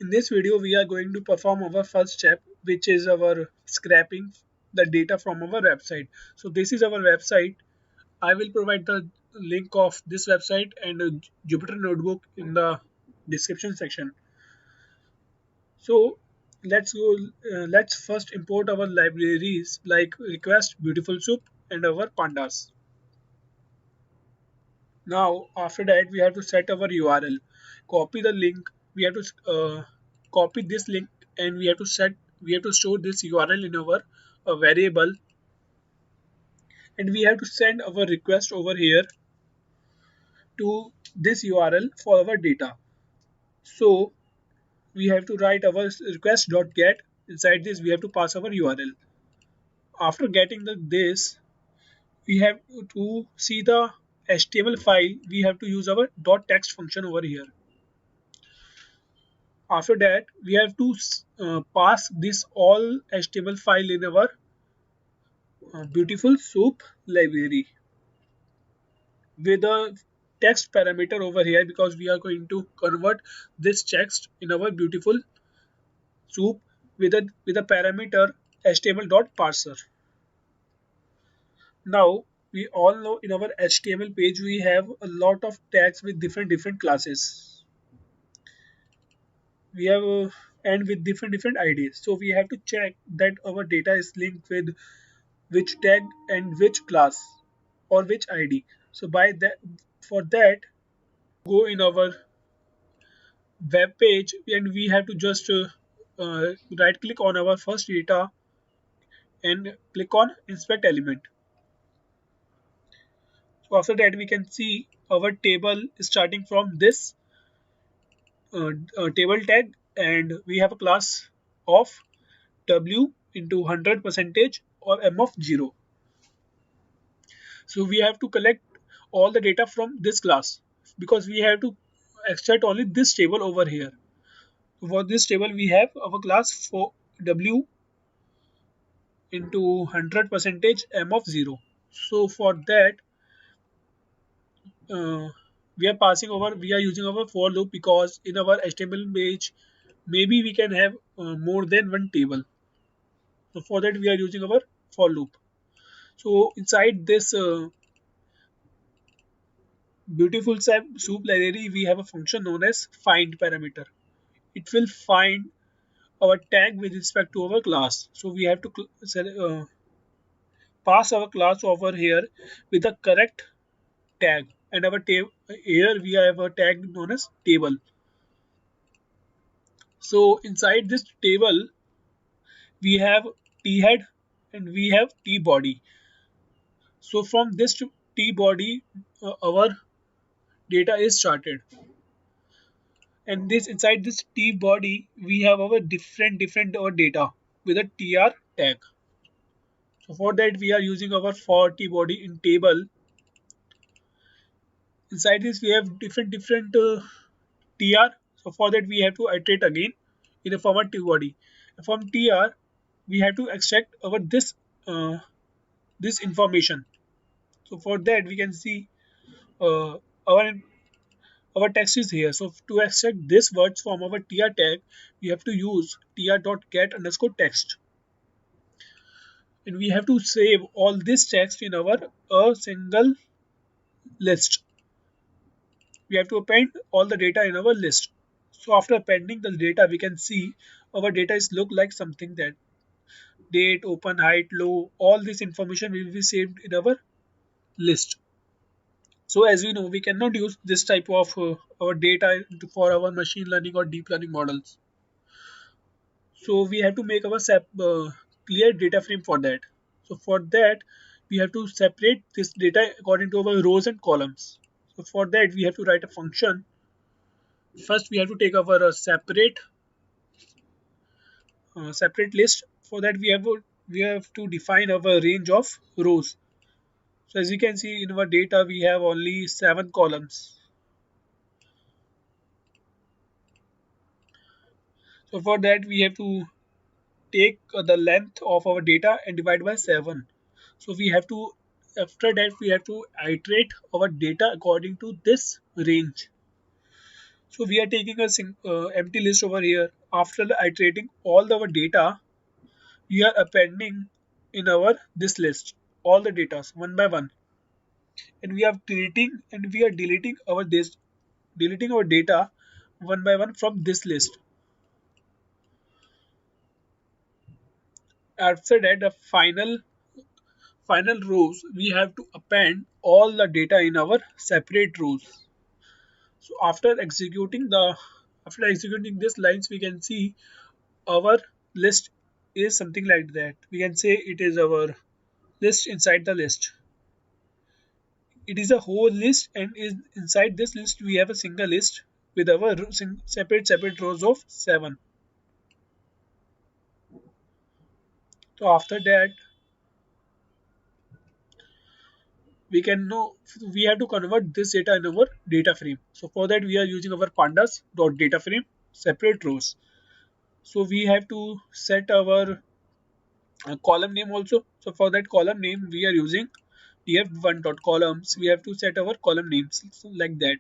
In this video, we are going to perform our first step, which is our scraping the data from our website. So this is our website. I will provide the link of this website and a Jupyter Notebook in the description section. So let's go. Let's first import our libraries like request, beautiful soup, and our pandas. Now after that, we have to set our URL. Copy the link. We have to copy this link and we have to store this URL in our variable, and we have to send our request over here to this URL for our data. So we have to write our request.get. Inside this, we have to pass our URL. After getting this, we have to see the HTML file. We have to use our .text function over here. After that, we have to pass this all HTML file in our beautiful soup library with a text parameter over here, because we are going to convert this text in our beautiful soup with a parameter html.parser. Now we all know in our HTML page we have a lot of tags with different classes. We have and with different IDs. So we have to check that our data is linked with which tag and which class or which ID. So by that, for that, go in our web page and we have to just right click on our first data and click on inspect element. So after that, we can see our table starting from this table tag, and we have a class of w into 100 percentage or m of 0. So we have to collect all the data from this class, because we have to extract only this table over here. For this table, we have our class for w into 100 percentage m of 0. So for that, uh, we are using our for loop, because in our HTML page, maybe we can have more than one table. So for that, we are using our for loop. So inside this beautiful soup library, we have a function known as find parameter. It will find our tag with respect to our class. So we have to pass our class over here with the correct tag, and our here we have a tag known as table. So inside this table, we have t head and we have t body. So from this t body, our data is started, and this inside this t body we have our different our data with a tr tag. So for that, we are using our for t body in table. Inside this, we have different tr. So for that, we have to iterate again in the format t body. From tr, we have to extract our this information. So for that, we can see uh, our our text is here. So to extract this words from our tr tag, we have to use tr.get underscore text, and we have to save all this text in our a single list. We have to append all the data in our list. So after appending the data, we can see our data is look like something that date, open, height, low, all this information will be saved in our list. So as we know, we cannot use this type of our data for our machine learning or deep learning models. So we have to make our clear data frame for that. So for that, we have to separate this data according to our rows and columns. So for that, we have to write a function. First, we have to take our separate list. For that, we have to define our range of rows. So as you can see in our data, we have only 7 columns. So for that, we have to take the length of our data and divide by 7. So we have to, after that, we have to iterate our data according to this range. So we are taking a empty list over here. After iterating all our data, we are appending in our this list all the data one by one, and we are deleting our data one by one from this list. After that, the final rows, we have to append all the data in our separate rows. So after executing these lines, we can see our list is something like that. We can say it is our list inside the list. It is a whole list, and inside this list we have a single list with our separate rows of 7. So after that, we can know we have to convert this data in our data frame. So for that, we are using our pandas dot data frame separate rows. So we have to set our column name also. So for that column name, we are using df1 dot columns. We have to set our column names, so like that.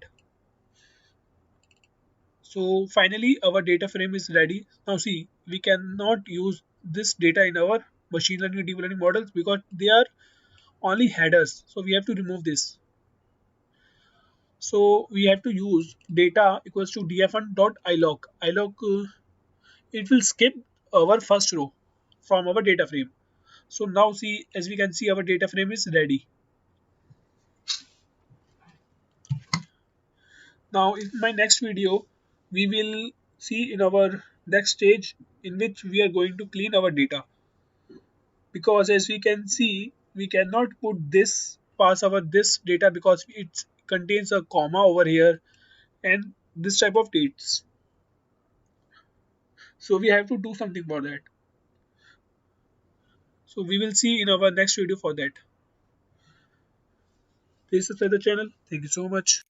So finally, our data frame is ready. Now see, we cannot use this data in our machine learning deep learning models because they are only headers. So we have to remove this. So we have to use data equals to df1 dot ilog. Ilog, it will skip our first row from our data frame. So now see, as we can see, our data frame is ready. Now in my next video, we will see in our next stage in which we are going to clean our data, because as we can see, we cannot put this pass our this data because it contains a comma over here and this type of dates. So we have to do something for that. So we will see in our next video for that. Please subscribe the channel. Thank you so much.